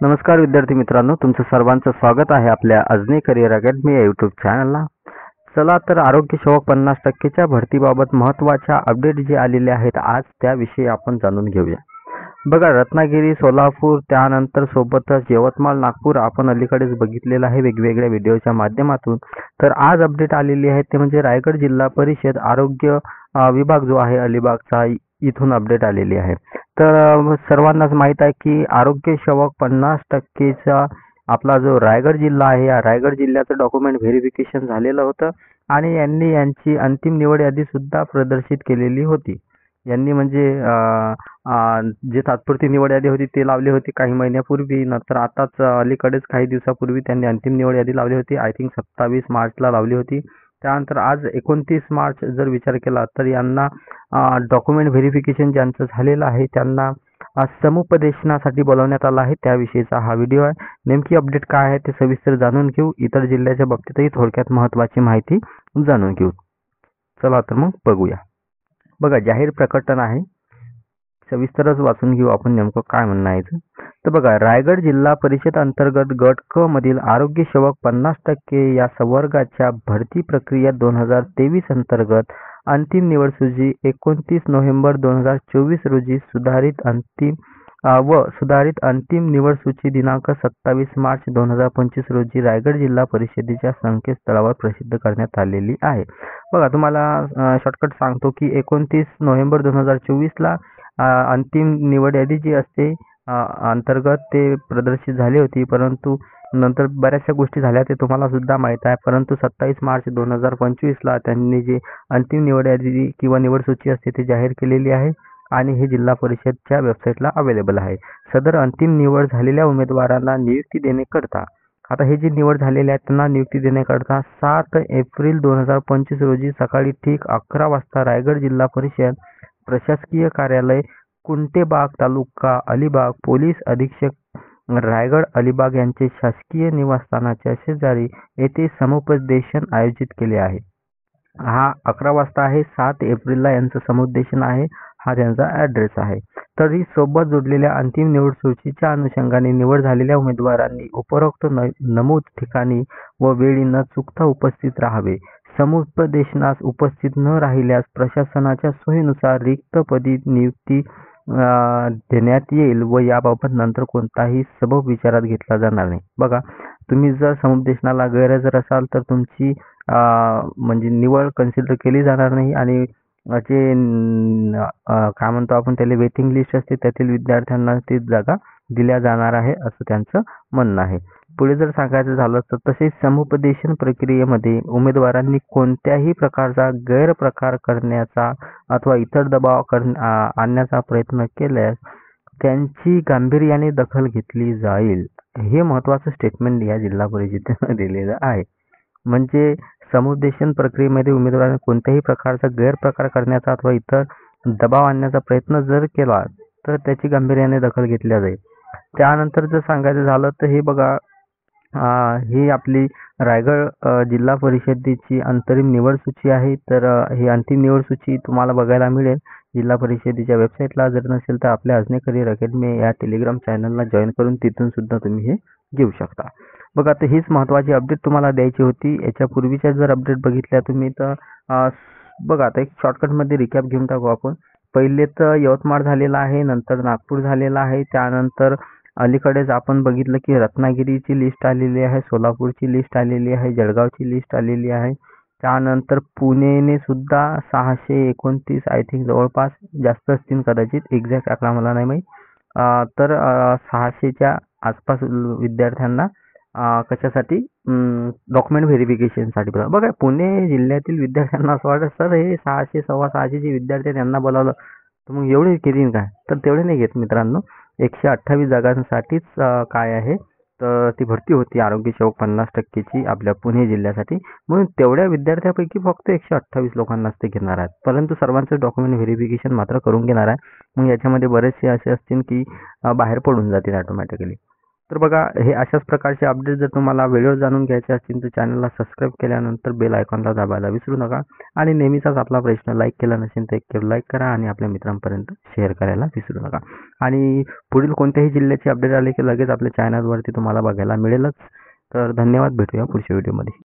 नमस्कार विद्यार्थी मित्रांनो, तुमचं सर्वांचं स्वागत आहे आपल्या अजनी करिअर अकॅडमी या यूट्यूब चॅनलला. चला तर आरोग्य सेवक 50%च्या भरतीबाबत महत्त्वाच्या अपडेट जे आलेले आहेत आज त्याविषयी आपण जाणून घेऊया. बघा, रत्नागिरी, सोलापूर, त्यानंतर सोबतच यवतमाळ, नागपूर आपण अलीकडेच बघितलेलं आहे वेगवेगळ्या व्हिडिओच्या माध्यमातून. तर आज अपडेट आलेली आहे ते म्हणजे रायगड जिल्हा परिषद आरोग्य विभाग जो आहे अलिबागचा, इथून अपडेट आलेली आहे. तर सर्वांनाच माहीत आहे की आरोग्य सेवक 50%चा आपला जो रायगड जिल्हा आहे, या रायगड जिल्ह्याचं डॉक्युमेंट व्हेरिफिकेशन झालेलं होतं आणि यांनी यांची अंतिम निवड यादी सुद्धा प्रदर्शित केलेली होती. यांनी म्हणजे जे तात्पुरती निवड यादी होती ते लावली होती काही महिन्यापूर्वी. नंतर आताच अलीकडेच काही दिवसापूर्वी त्यांनी अंतिम निवड यादी लावली होती. आय थिंक 27 मार्चला लावली होती. त्यानंतर आज 29 मार्च जर विचार केला तर यांना डॉक्युमेंट व्हेरिफिकेशन ज्यांचं झालेलं आहे त्यांना समुपदेशनासाठी बोलवण्यात आलं आहे. त्याविषयीचा हा व्हिडिओ आहे. नेमकी अपडेट काय आहे ते सविस्तर जाणून घेऊ. इतर जिल्ह्याच्या बाबतीतही थोडक्यात महत्त्वाची माहिती जाणून घेऊ. चला तर मग बघूया. बघा, जाहीर प्रकटन आहे, सविस्तरच वाचून घेऊ आपण नेमकं काय म्हणणं आहे. तर बघा, रायगड जिल्हा परिषद अंतर्गत गट क मधील आरोग्य सेवक 50% या संवर्गाच्या भरती प्रक्रिया 2023 अंतर्गत अंतिम निवड सूची 29 नोव्हेंबर 2024 रोजी सुधारित अंतिम निवड सूची दिनांक 27 मार्च 2025 रोजी रायगड जिल्हा परिषदेच्या संकेतस्थळावर प्रसिद्ध करण्यात आलेली आहे. बघा, तुम्हाला शॉर्टकट सांगतो की 29 नोव्हेंबर 2024ला अंतिम निवड यादी जी असते अंतर्गत ते प्रदर्शित झाली होती, परंतु नंतर बऱ्याचशा गोष्टी झाल्या ते तुम्हाला सुद्धा माहीत आहे. परंतु 27 मार्च 2025ला त्यांनी जी अंतिम निवड यादी किंवा निवड सूची असते ती जाहीर केलेली आहे आणि हे जिल्हा परिषदच्या वेबसाईटला अवेलेबल आहे. सदर अंतिम निवड झालेल्या उमेदवारांना नियुक्ती देण्याकरता, आता हे जे निवड झालेले आहेत त्यांना नियुक्ती देण्याकरता 7 एप्रिल 2025 रोजी सकाळी ठीक 11 वाजता रायगड जिल्हा परिषद प्रशासकीय कार्यालय, कुंटेबाग, तालुका अलिबाग, पोलीस अधीक्षक रायगड अलिबाग यांचे शासकीय निवासस्थानाच्या शेजारी येथे समुपदेशन आयोजित केले आहे. हा 11 वाजता आहे. 7 एप्रिलला यांचं समुपदेशन आहे. हा त्यांचा ॲड्रेस आहे. तरी सोबत जोडलेल्या अंतिम निवड सूचीच्या अनुषंगाने निवड झालेल्या उमेदवारांनी उपरोक्त नमूद ठिकाणी व वेळी न चुकता उपस्थित राहावे. समुपदेशनास उपस्थित न राहिल्यास प्रशासनाच्या सोयीनुसार रिक्त पदी नियुक्ती देण्यात येईल व याबाबत नंतर कोणताही सबब विचारात घेतला जाणार नाही. बघा, तुम्ही जर समुपदेशनाला गैरहजर असाल तर तुमची म्हणजे निवड कन्सिडर केली जाणार नाही आणि जे काय म्हणतो आपण त्याला वेटिंग लिस्ट असते त्यातील विद्यार्थ्यांना ती जागा दिल्या जाणार आहे असं त्यांचं म्हणणं आहे. पुढे जर सांगायचं झालं तर तसेच समुपदेशन प्रक्रियेमध्ये उमेदवारांनी कोणत्याही प्रकारचा गैरप्रकार करण्याचा अथवा इतर दबाव आणण्याचा प्रयत्न केल्यास त्यांची गांभीर्याने दखल घेतली जाईल. हे महत्त्वाचं स्टेटमेंट या जिल्हा परिषदेनं दिलेलं आहे. म्हणजे समुपदेशन प्रक्रियेमध्ये उमेदवारांनी कोणत्याही प्रकारचा गैरप्रकार करण्याचा अथवा इतर दबाव आणण्याचा प्रयत्न जर केला तर त्याची गांभीर्याने दखल घेतली जाईल. त्यानंतर जर सांगायचं झालं तर हे बघा, ही आपली रायगड जिल्हा परिषदेची अंतरिम निवड सूची आहे. तर ही अंतिम निवड सूची तुम्हाला बघायला मिळेल जिल्हा परिषदेच्या वेबसाईटला. जर नसेल तर आपल्या अजनी करिअर अकॅडमी या टेलिग्राम चॅनलला जॉईन करून तिथून सुद्धा तुम्ही हे घेऊ शकता. बघा, आता हीच महत्त्वाची अपडेट तुम्हाला द्यायची होती. याच्यापूर्वीच्या जर अपडेट बघितल्या तुम्ही तर बघा, आता एक शॉर्टकटमध्ये रिकॅप घेऊन टाकू आपण. पहिले तर यवतमाळ झालेला आहे, नंतर नागपूर झालेला आहे, त्यानंतर अलीकडेच आपण बघितलं की रत्नागिरीची लिस्ट आलेली आहे, सोलापूरची लिस्ट आलेली आहे, जळगावची लिस्ट आलेली आहे. त्यानंतर पुणेने सुद्धा 629 आय थिंक जवळपास, जास्त असतील कदाचित, एक्झॅक्ट आकडा मला नाही माहीत. तर 600च्या आसपास विद्यार्थ्यांना कशासाठी डॉक्युमेंट व्हेरिफिकेशनसाठी बघा, पुणे जिल्ह्यातील विद्यार्थ्यांना असं वाटतं सर हे 600 सव्वा 600 जे विद्यार्थी त्यांना बोलावलं तर मग एवढे घेतील काय, तर तेवढे नाही घेत मित्रांनो. 128 जागांसाठीच काय आहे तर ती भरती होती आरोग्य सेवक 50%ची आपल्या पुणे जिल्ह्यासाठी. म्हणून तेवढ्या विद्यार्थ्यांपैकी फक्त 128 लोकांनाच ते घेणार आहेत, परंतु सर्वांचं डॉक्युमेंट व्हेरिफिकेशन मात्र करून घेणार आहे. मग याच्यामध्ये बरेचसे असे असतील की बाहेर पडून जातील ऑटोमॅटिकली. तर बघा, हे अशाच प्रकारचे अपडेट जर तुम्हाला वेळेवर जाणून घ्यायचे असतील तर चॅनलला सबस्क्राईब केल्यानंतर बेल आयकॉनला दाबायला विसरू नका. आणि नेहमीचाच आपला प्रश्न, लाईक केला नसेल तर एक लाईक करा आणि आपल्या मित्रांपर्यंत शेअर करायला विसरू नका. आणि पुढील कोणत्याही जिल्ह्याची अपडेट आले की लगेच आपल्या चॅनलवरती तुम्हाला बघायला मिळेलच. तर धन्यवाद, भेटूया पुढच्या व्हिडिओमध्ये.